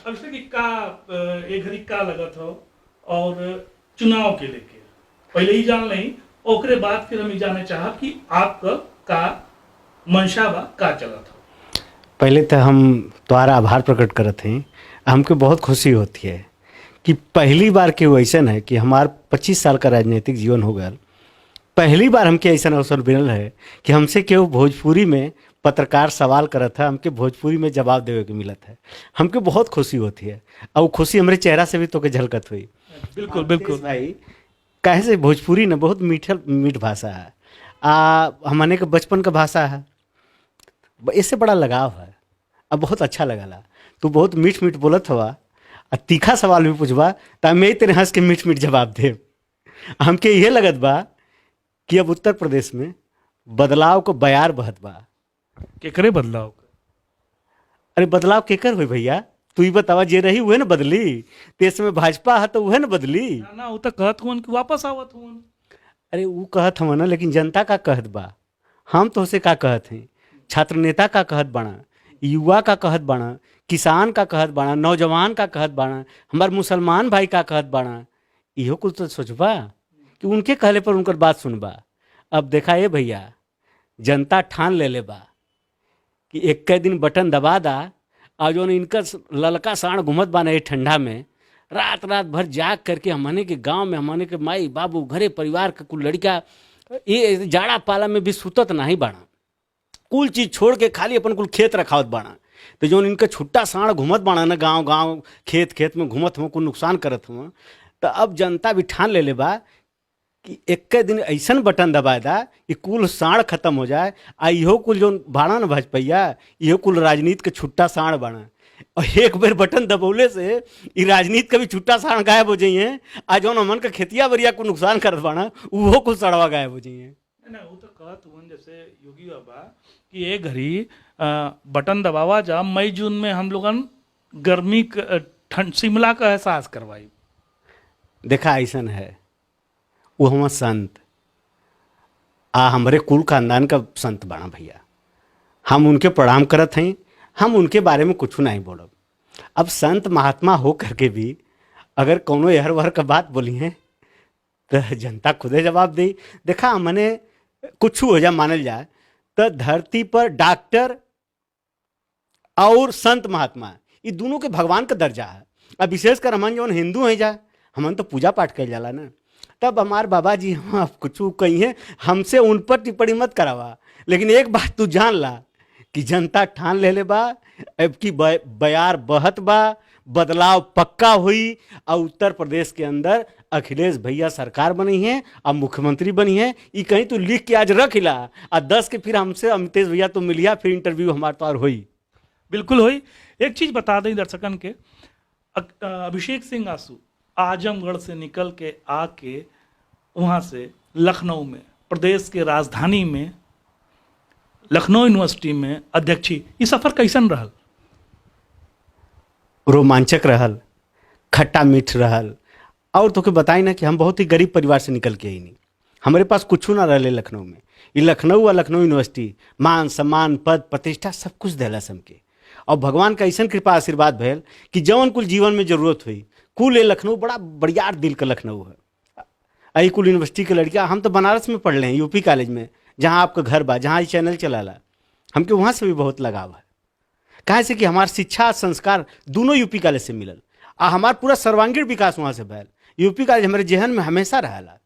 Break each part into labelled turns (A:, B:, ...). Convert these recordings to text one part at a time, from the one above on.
A: अभिषेक इक्का एक घड़ी का लगत हो और चुनाव के लेके पहले ही जान लें, ओकरे बाद फिर हम ही जाने चाह कि आपका का मंशा बा का चलत हो।
B: पहले तो हम तुम्हारा आभार प्रकट करते हैं। हमको बहुत खुशी होती है कि पहली बार के वैसन है कि हमार 25 साल का राजनीतिक जीवन हो गया, पहली बार हमके ऐसा अवसर मिलल है कि हमसे केहू भोजपुरी में पत्रकार सवाल करत है, हमके भोजपुरी में जवाब देवे के मिलत है। हमके बहुत खुशी होती है और वो खुशी हमारे चेहरा से भी तो के झलकत हुई।
A: बिल्कुल बिल्कुल
B: भाई, कैसे भोजपुरी ना बहुत मीठ भाषा है। हमने के बचपन का भाषा है, इससे बड़ा लगाव है। अब बहुत अच्छा लगला, तू बहुत मीठ मीठ बोलत हवा और तीखा सवाल भी पूछबा तो मैं तेरे हंस के मीठ मीठ जवाब दे। हमके ये लगत बा कि अब उत्तर प्रदेश में बदलाव को बयार बहत बा।
A: केकरे बदलाव का?
B: अरे बदलाव केकर हुई भैया, तू ही बतावा। जे रही वह ना बदली, देश में भाजपा है तो वह ना बदली।
A: ना वो तो कहत हुन कि वापस आवत हुन।
B: अरे वो कहत हम ना, लेकिन जनता का कहत बा। हम तो उसे का कहत हैं, छात्र नेता का कहत बना, युवा का कहत बना, किसान का कहत बना, नौजवान का कहत बना, हमार मुसलमान भाई का कहत बना। इहो कुछ तो सोचबा कि उनके कहले पर उनकर बात सुनबा। अब देखा ये भैया, जनता ठान ले बा कि एक दिन बटन दबा दा और जो इनका ललका साण घुमत बा ना ठंडा में, रात रात भर जाग करके हमने के गांव में हमने के माई बाबू घरे परिवार के कुल लड़का ये जाड़ा पाला में भी सुतत नहीं बाड़ा, कुल चीज छोड़ के खाली अपन कुल खेत रखावत बाड़ा। तो जो इनका छुट्टा साण घुमत बाड़ा ना गांव गांव खेत खेत में घुमत हुआ, कुल नुकसान करत हुआ। तो अब जनता भी ठान ले बा कि एक दिन ऐसा बटन दबा दा कि कुल साण खत्म हो जाए। आ इहो कुल जो बाड़ा न भाजपैया, इहो कुल राजनीति के छुट्टा साण बाड़ा। और एक बार बटन दबौले से ई राजनीति का भी छुट्टा साण गायब हो जाइए। आ जौन हमन का खेतिया बरिया को नुकसान करत बाड़ा, उहो कुल सड़वा गायब हो जाइए।
A: ना वो तो कहत हुन जैसे योगी बाबा कि एक घड़ी बटन दबावा जा, मई जून में हम लोगन गर्मी ठंड शिमला का एहसास करवाई।
B: देखा ऐसा है, वो हम संत हमारे कुल खानदान का संत बाड़ा भैया, हम उनके प्रणाम करत हैं। हम उनके बारे में कुछ नहीं बोलब। अब संत महात्मा हो करके भी अगर कोनो यहर वहर का बात बोली है तो जनता खुदे जवाब दी। देखा हमने कुछ हो जाए मानल जाए तो धरती पर डॉक्टर और संत महात्मा ये दोनों के भगवान का दर्जा है। अब विशेषकर हमन जो हिंदू हैं जा, हमन तो पूजा पाठ कर जाला ना। तब हमारे बाबा जी हम आप कुछ कहिए, हमसे उन पर टिप्पणी मत करावा। लेकिन एक बात तू जान ला कि जनता ठान ले बा, अब की बयार बहत बा, बदलाव पक्का हुई। और उत्तर प्रदेश के अंदर अखिलेश भैया सरकार बनी है और मुख्यमंत्री बनी है। ये कहीं तो लिख के आज रख ला और 10 के फिर हमसे अमितेश भैया तो मिलिया, फिर इंटरव्यू हमारे तो और हुई।
A: बिल्कुल हुई। एक चीज बता दें दर्शकन के, अभिषेक सिंह आसू आजमगढ़ से निकल के आके वहाँ से लखनऊ में, प्रदेश के राजधानी में लखनऊ यूनिवर्सिटी में अध्यक्षी, ये सफर कैसन रहल?
B: रोमांचक रहल, खट्टा मीठ रहल। और तो के बताई ना कि हम बहुत ही गरीब परिवार से निकल के आई नहीं, हमारे पास कुछ ना रहे लखनऊ में। ये लखनऊ और लखनऊ यूनिवर्सिटी मान सम्मान पद प्रतिष्ठा सब कुछ दिलस हमके। और भगवान का ऐसा कृपा आशीर्वाद भैल कि जौन कुल जीवन में जरूरत हुई कुल ये लखनऊ बड़ा बढ़िया दिल का लखनऊ है। आई कुल यूनिवर्सिटी के लड़कियाँ, हम तो बनारस में पढ़ रहे हैं यूपी कॉलेज में, जहाँ आपका घर बा, जहाँ ये चैनल चलाला, हमके वहाँ से भी बहुत लगाव है। कहे से कि हमार शिक्षा संस्कार दोनों यूपी कॉलेज से मिलल और हमार पूरा सर्वांगीण विकास वहाँ से भैल। यूपी कॉलेज हमारे जहन में हमेशा रहला।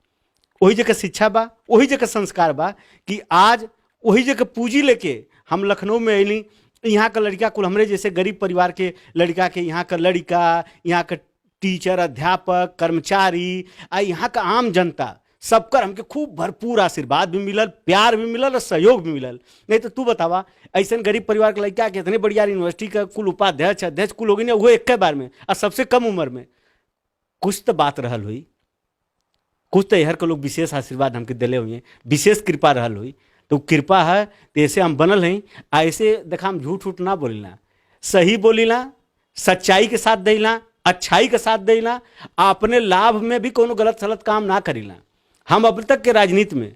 B: वही जगह शिक्षा बा, वही जगह संस्कार बा कि आज वही जगह पूंजी लेके हम लखनऊ में अली। यहाँ का लड़का कुल हमरे जैसे गरीब परिवार के लड़का के, यहाँ का लड़का, यहाँ का टीचर, अध्यापक, कर्मचारी आ यहाँ का आम जनता सबकर हमके खूब भरपूर आशीर्वाद भी मिलल, प्यार भी मिलल और सहयोग भी मिलल। नहीं तो तू बतावा ऐसा गरीब परिवार के लड़का के इतने बढ़िया यूनिवर्सिटी का कुल उपाध्यक्ष अध्यक्ष कुल होगी ना वो एक बार में और सबसे कम उम्र में। कुछ तो बात रहल हुई, कुछ तो यहर के लोग विशेष आशीर्वाद हमके दिले हुए, विशेष कृपा रहल हुई। तो कृपा है तो ऐसे हम बनल हैं। ऐसे देखा हम झूठ उठ ना बोलिना, सही बोलिना, सच्चाई के साथ देना, अच्छाई के साथ देना, अपने लाभ में भी कोनो गलत सलत काम ना करीला। हम अब तक के राजनीति में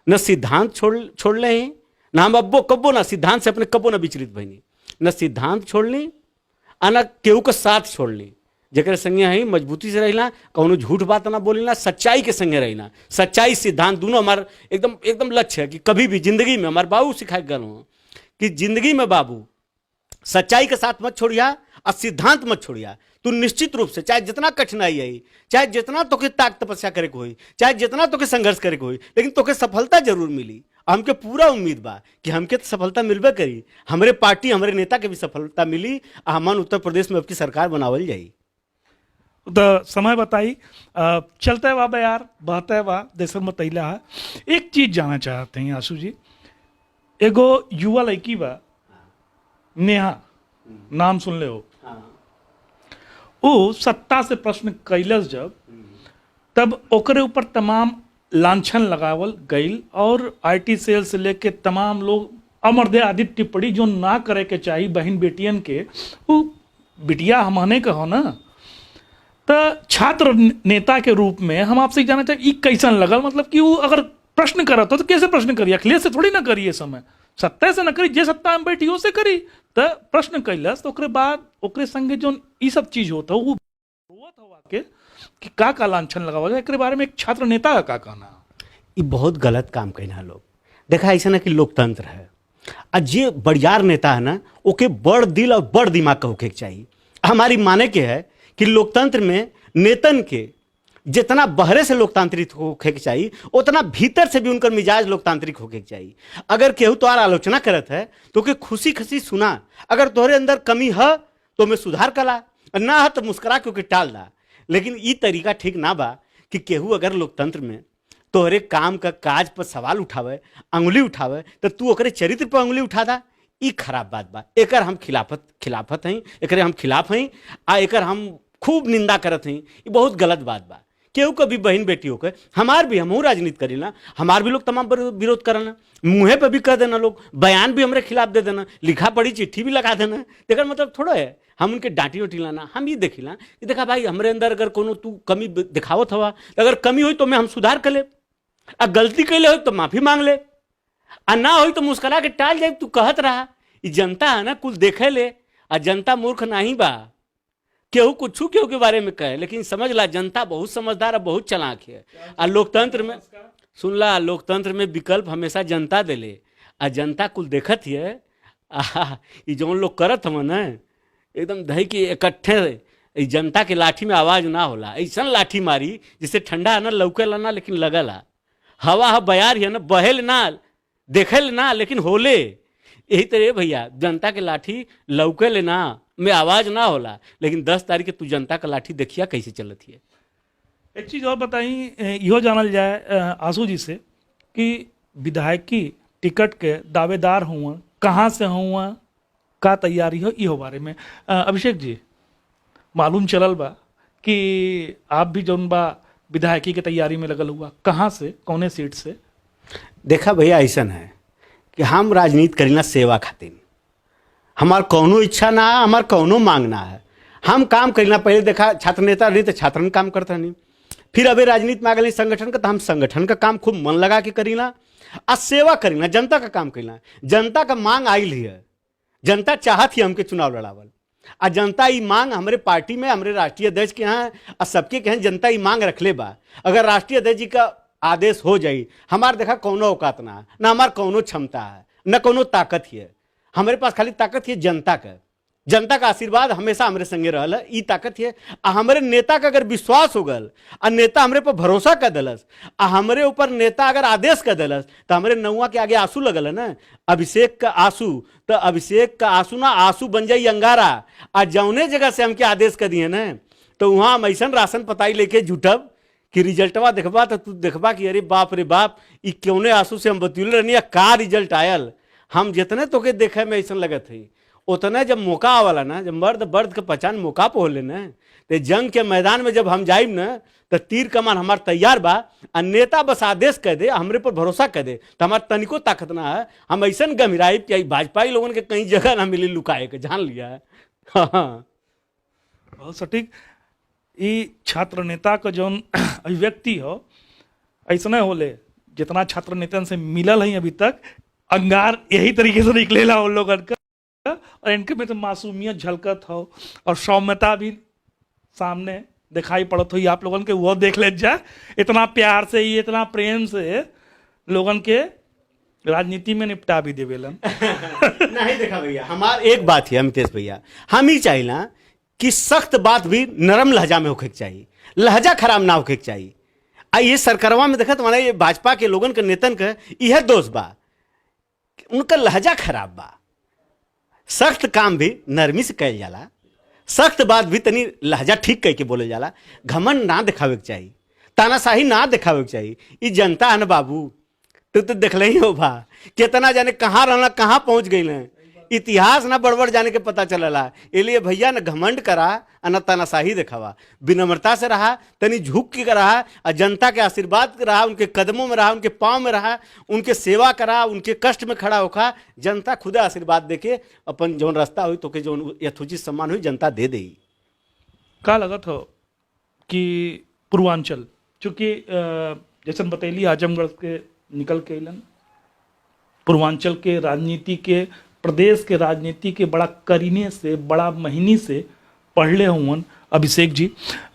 B: न सिद्धांत छोड़ ले हैं, ना हम अब्बो कब्बो ना सिद्धांत से अपने कब्बो ना विचलित बनी, न सिद्धांत छोड़नी आना केहू के साथ छोड़ ली, जकर संगे है मजबूती से रहिला, कौनो झूठ बात ना बोलिला, सच्चाई के संगे रहिला। सच्चाई सिद्धांत दोनों हमार एकदम एकदम लक्ष्य है कि कभी भी जिंदगी में, हमारे बाबू सिखा गए हो कि जिंदगी में बाबू सच्चाई के साथ मत छोड़िया और सिद्धांत मत छोड़िया। तू निश्चित रूप से चाहे जितना कठिनाई आई, चाहे जितना तोके ताक तपस्या करे को होई, चाहे जितना तोके संघर्ष करे को होई, लेकिन तोके सफलता जरूर मिली। हमके पूरा उम्मीद बा कि हमके तो सफलता मिलबे करी, हमरे पार्टी हमरे नेता के भी सफलता मिली, हमन उत्तर प्रदेश में अब की सरकार बनावल जाई।
A: तो समय बताई, चलते हुआ यार, बहते हुआ देशर में तैला है। एक चीज जानना चाहते हैं आशु जी, एगो युवा लड़की बा नेहा, नाम सुन ले हो, वो सत्ता से प्रश्न कैलस जब, तब ओकरे ऊपर तमाम लांछन लगावल गईल और आईटी सेल से लेके तमाम लोग अमरदे आदि टिप्पणी जो ना करे के चाहिए बहन बेटियन के, वो बिटिया हमने कहो ना। तो छात्र नेता के रूप में हम आपसे जानना चाहिए कैसन लगल, मतलब कि वो अगर प्रश्न करत हो तो कैसे प्रश्न करिए, अखिलेश से थोड़ी ना करिए, समय सत्ता से ना करी, जे सत्ता में बैठी से करी। तो प्रश्न कैलस तो ओकरे बाद ओकरे संगे जो ई सब चीज होता है वो रोवत हवा के कि का लांछन लगावल जाए, एकरे बारे में एक छात्र नेता का कहना?
B: ये बहुत गलत काम कहना लोग। देखा ऐसा ना कि लोकतंत्र है, और जे बड़ियार नेता है ना, ओके बड़ दिल और बड़ दिमाग का होके चाहिए। हमारी माने के है कि लोकतंत्र में नेतन के जितना बहरे से लोकतांत्रिक होके चाहिए, उतना भीतर से भी उनका मिजाज लोकतांत्रिक होके चाहिए। अगर केहू तोहार आलोचना करत है तो के खुशी खुशी सुना, अगर तोहरे अंदर कमी है तो मैं सुधार कला, ना है तो मुस्कुरा के टाल दा। लेकिन ये तरीका ठीक ना बा कि केहू अगर लोकतंत्र में तोहरे काम का काज पर सवाल उठावे, अंगुली उठावे, तो तू ओकरे चरित्र पर अंगुली उठा दा। ई खराब बात बा, एकर हम खिलाफत हैं, एकरे हम खिलाफ हैं, आ एकर हम खूब निंदा करत हैं। ये बहुत गलत बात बा। केहू कभी बहन बेटी होकर, हमार भी, हमहू राजनीति करेला, हमार भी लोग तमाम विरोध करना, मुँहे पे भी कह देना, लोग बयान भी हमारे खिलाफ दे देना, लिखा पढ़ी चिट्ठी भी लगा देना। देखकर मतलब थोड़ा है हम उनके डांटी उठी लाना। हम ये देखिला कि देखा भाई हमारे अंदर अगर कोनो तू कमी दिखावत हवा, अगर कमी हुई तो मैं हम सुधार कर ले, आ गलती कैले हो तो माफी मांग ले, आ ना हो तो मुस्कुरा के टाल जाए। तू कहत रहा ये जनता है ना, कुल देखे ले, आ जनता मूर्ख नहीं बा, केहू कुछ केहू के बारे में कहे, लेकिन समझ ला जनता बहुत समझदार और बहुत चालाक है। आ लोकतंत्र में सुन ला, लोकतंत्र में विकल्प हमेशा जनता देले, आ जनता कुल देखत है। ये जो लोग करत हम ना एकदम दही के इकट्ठे, जनता के लाठी में आवाज ना होला, ऐसा लाठी मारी जिससे ठंडा है ना लौकेला ना, लेकिन लगला हवा है बयार है ना, बहेल ना देखेल ना, लेकिन होले। यही तरह भैया जनता के लाठी लौके लेना में आवाज ना होला, लेकिन 10 तारीख के तू जनता का लाठी देखिया कैसे चलत है।
A: एक चीज और बताई, इहो जानल जाए आशु जी से कि विधायकी टिकट के दावेदार हुआ, कहाँ से हुआ, का तैयारी हो, इहो बारे में अभिषेक जी मालूम चलल बा कि आप भी जौन बा विधायकी के तैयारी में लगल हुआ, कहाँ से, कौने सीट से?
B: देखा भैया ऐसा है कि हम राजनीति करीना सेवा खातिर, हमार कौनो इच्छा ना है, हमार कौनो मांग ना है। हम काम करीना, पहले देखा छात्र नेता रही तो छात्रन काम करता नहीं, फिर अभी राजनीति में आ गई संगठन का, तो हम संगठन का काम खूब मन लगा के करीना, आ सेवा करीना, जनता का काम करीना। जनता का मांग आयल ही है, जनता चाहत ही हमके चुनाव लड़ावल, आ जनता ये मांग हमारे पार्टी में, हमारे राष्ट्रीय अध्यक्ष के यहाँ और सबके के यहाँ जनता ये मांग रख ले बा। अगर राष्ट्रीय अध्यक्ष जी का आदेश हो जाई, हमार देखा कौनो औकात ना, ना हमार कौनो क्षमता है, न कौनो ताकत ही है। हमारे पास खाली ताकत है जनता का, जनता का आशीर्वाद हमेशा हमारे संगे रहल है, ई ताकत है। आ हमारे नेता का अगर विश्वास हो गल, आ नेता हमारे पर भरोसा कर दिलस, आ हमारे ऊपर नेता अगर आदेश कर दिलस, तो हमारे नौवा के आगे आंसू लगल है ना, अभिषेक का आंसू, तो अभिषेक का आंसू ना आंसू बन जाई अंगारा। आ जौने जगह से हमके आदेश कर दिए ना, तो वहाँ हम ऐसा राशन पताई लेके जुटब कि रिजल्टवा देखबा तो तू देखबा कि अरे बाप रे बाप, ई क्योंने आंसू से हम बतौले रहनी, का रिजल्ट आयल। हम जितने तोके देखे में ऐसा लगत है, उतने जब मौका आवाला ना, जब मर्द के पहचान मौका पे होले ना, तो जंग के मैदान में जब हम जाइब ना, तो तीर कमान हमार तैयार बा, आ नेता बस आदेश कर दे, हमरे पर भरोसा कर दे, तो हमार तनिको ताकत ना है। हम ऐसा गंभीराइब कि भाजपा लोगन के कहीं जगह ना मिली लुकाए के, जान लिया है। हाँ
A: बहुत सटीक। ई छात्र नेता का जौन अभिव्यक्ति हो, ऐसा होले जितना छात्र नेतन से मिलल है अभी तक, अंगार यही तरीके से निकलेला उन लोगन का। और इनके में तो मासूमियत झलकत हो और सौम्यता भी सामने दिखाई पड़त हो। आप लोगन के वो देख ले जा, इतना प्यार से ही इतना प्रेम से लोगन के राजनीति में निपटा भी देवेलन।
B: नहीं देखा भैया, हमार एक बात है अमितेश भैया, हम ही चाहिए कि सख्त बात भी नरम लहजा में होके के चाहिए, लहजा खराब ना होके के चाहिए। आ ये सरकारवा में देखा तुम्हारा ये भाजपा के लोगन के नेतन का यह दोष बा, उनका लहजा खराब बा। सख्त काम भी नरमी से कल जाला, सख्त बात भी तनी लहजा ठीक कह के बोले जाला। घमंड ना दिखावे के चाहिए, तानाशाही ना दिखावे के चाहिए। ये जनता है ना बाबू, तो देखले ही हो भा कितना जाने कहाँ रहना कहाँ पहुंच गई न, इतिहास ना बड़बड़ जाने के पता चलला। इसलिए भैया न घमंड करा और न तानाशाही दिखावा, विनम्रता से रहा, तनी झुक के रहा और जनता के आशीर्वाद रहा, उनके कदमों में रहा, उनके पाँव में रहा, उनके सेवा करा, उनके कष्ट में खड़ा होखा। जनता खुद आशीर्वाद देके अपन जौन रास्ता हुई तो के जौन यथोचित सम्मान हुई जनता दे दी।
A: का लगत हो कि पूर्वांचल चूंकि जैसन बतैली आजमगढ़ के निकल के अलन, पूर्वांचल के राजनीति के, प्रदेश के राजनीति के बड़ा करीने से, बड़ा महीनी से पढ़ले हुवन अभिषेक जी।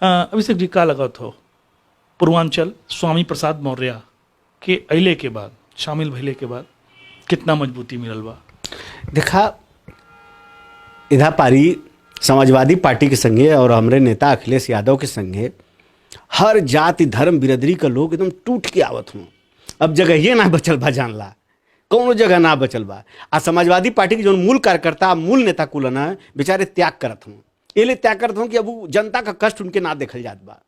A: अभिषेक जी का लगत हो पूर्वांचल स्वामी प्रसाद मौर्य के अइले के बाद, शामिल भइले के बाद कितना मजबूती मिलल बा?
B: देखा, इधर पारी समाजवादी पार्टी के संगे और हमारे नेता अखिलेश यादव के संगे हर जाति धर्म बिरादरी का लोग एकदम टूट के आवत हूँ। अब जगह ये ना बचल बा, जानला कौनो जगह ना बचल बा। आ समाजवादी पार्टी के जो मूल कार्यकर्ता मूल नेता कुल ना बेचारे त्याग करत हूँ। ये त्याग करत हूँ कि अब जनता का कष्ट उनके ना देखल जात बा।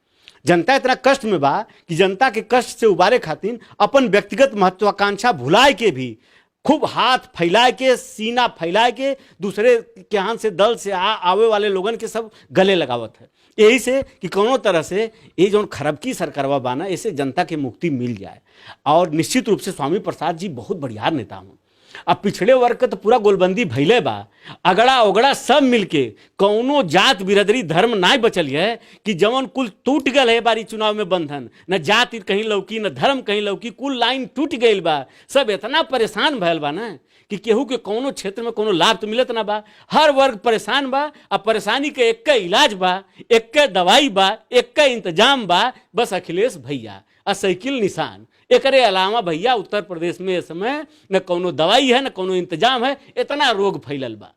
B: जनता इतना कष्ट में बा कि जनता के कष्ट से उबारे खातिर अपन व्यक्तिगत महत्वाकांक्षा भुलाए के भी खूब हाथ फैलाए के, सीना फैलाए के दूसरे के हाथ से दल से आवे वाले लोगन के सब गले लगावत है। यही से कि कोनो तरह से ये जो खरबकी सरकारवा बाना, इससे जनता के मुक्ति मिल जाए। और निश्चित रूप से स्वामी प्रसाद जी बहुत बढ़िया नेता हूँ। अब पिछड़े वर्ग का तो पूरा गोलबंदी भैले बा, अगड़ा ओगड़ा सब मिलके कौनो जात बिरादरी धर्म ना बचल है कि जवन कुल टूट गल है बारी चुनाव में बंधन, न जात कहीं लौकी न धर्म कहीं लौकी, कुल लाइन टूट गई बा। सब इतना परेशान भयल बा ना कि केहू के कोनो क्षेत्र में कोनो लाभ तो मिलत ना बा। हर वर्ग परेशान बा। अब परेशानी के एक इलाज बा, एक दवाई बा, एक इंतजाम बा, बस अखिलेश भैया आ साइकिल निशान। एकरे अलावा भैया उत्तर प्रदेश में इस समय न कोनो दवाई है न कोनो इंतजाम है, इतना रोग फैलल बा।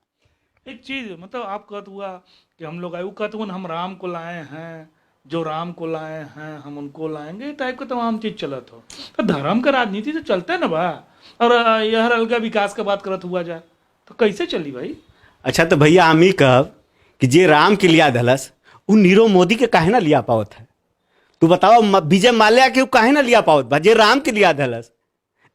A: एक चीज मतलब आप कहत हुआ कि हम लोग आए, वो कहते हुए हम राम को लाए हैं, जो राम को लाए हैं हम उनको लाएंगे, टाइप का तमाम चीज चलत हो। तो धर्म का राजनीति तो चलता है ना बा, और यह अलगा विकास का बात करत हुआ जाए तो कैसे चली भाई?
B: अच्छा तो भैया हम ही कहब कि जे राम के लिया धलस वो नीरव मोदी के काहे ना लिया पावत है? तू बताओ विजय माल्या के काहे ना लिया पावत बा जे राम के लिया धलस?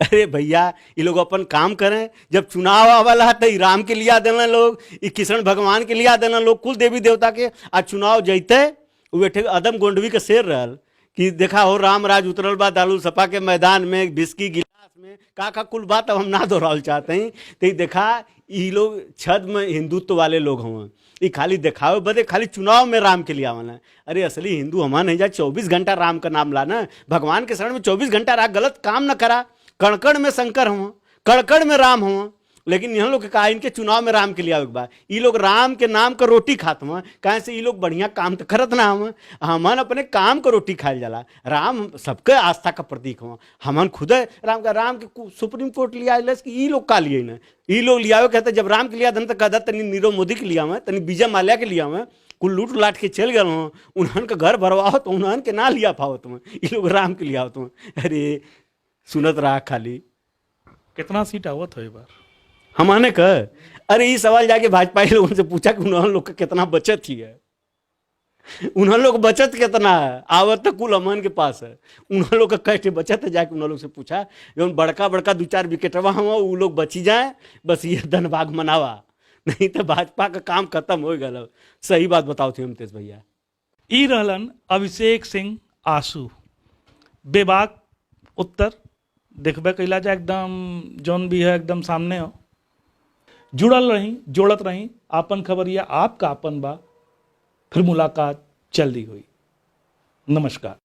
B: अरे भैया ये लोग अपन काम करें, जब चुनाव आवाला तो राम के लिया देना लोग, ये कृष्ण भगवान के लिया देना लोग, कुल देवी देवता के। आज चुनाव जैते बैठे अदम गोंडवी के शेर रहल कि देखा हो राम राज उतरल बा दारुल सपा के मैदान में, बिस्की गिलास में, का कुल बात अब हम ना दोहराल चाहते हैं। तो देखा ये लोग छद में हिंदुत्व वाले लोग हों, ये खाली दिखावे बदे खाली चुनाव में राम के लिए आवाना। अरे असली हिंदू हमारा नहीं जा 24 घंटा राम का नाम लाना, भगवान के शरण में 24 घंटा रहा, गलत काम न करा। कड़कड़ में शंकर हुआ, कड़कड़ में राम हुआ, लेकिन यहाँ लोग कहा इनके चुनाव में राम के लिए आवे बा। ये लोग राम के नाम का रोटी खात हुआ, कहे से ये लोग बढ़िया काम तो करत ना हुआ, हमन अपने काम का रोटी खाए जाला। राम सबके आस्था का प्रतीक हुआ, हमन खुद राम के सुप्रीम कोर्ट लिया कि ये लोग का लिए ना, ये लोग लिया कहते जब राम के लिया धन तो कहता तनी नीरव मोदी के लिया हुआ, तनी विजय माल्या के लिया हुआ, कुल लूट लाट के चल गए हो, उन्हन का घर भरवाओ तो उन्हन के ना लिया पाओ तुम, ये लोग राम के लिया तुम। अरे सुनत रहा खाली
A: कितना सीट आवत हो बार
B: हमने कह। अरे ये सवाल जाके भाजपा लोगों से पूछा कि उन्होंने लोग का कितना बचत ही है, उन्होंने लोग बचत कितना है, आवत तो कुल अमन के पास है, उन्होंने लोग का कैसे बचत है, जाके उन्होंने लोग से पूछा। जो बड़का बड़का 2-4 विकेटवा हुआ वो लोग बची जाए, बस ये धनबाग मनावा, नहीं तो भाजपा का काम खत्म हो गया। सही बात बताओ थे अमितेश भैया।
A: ई रहलन अभिषेक सिंह आसू, बेबाक उत्तर देखबे कैला जाए, एकदम जौन भी है एकदम सामने हो। जुड़ल रही, जोड़त रही, आपन खबरिया आपका आपन बा। फिर मुलाकात जल्दी हुई। नमस्कार।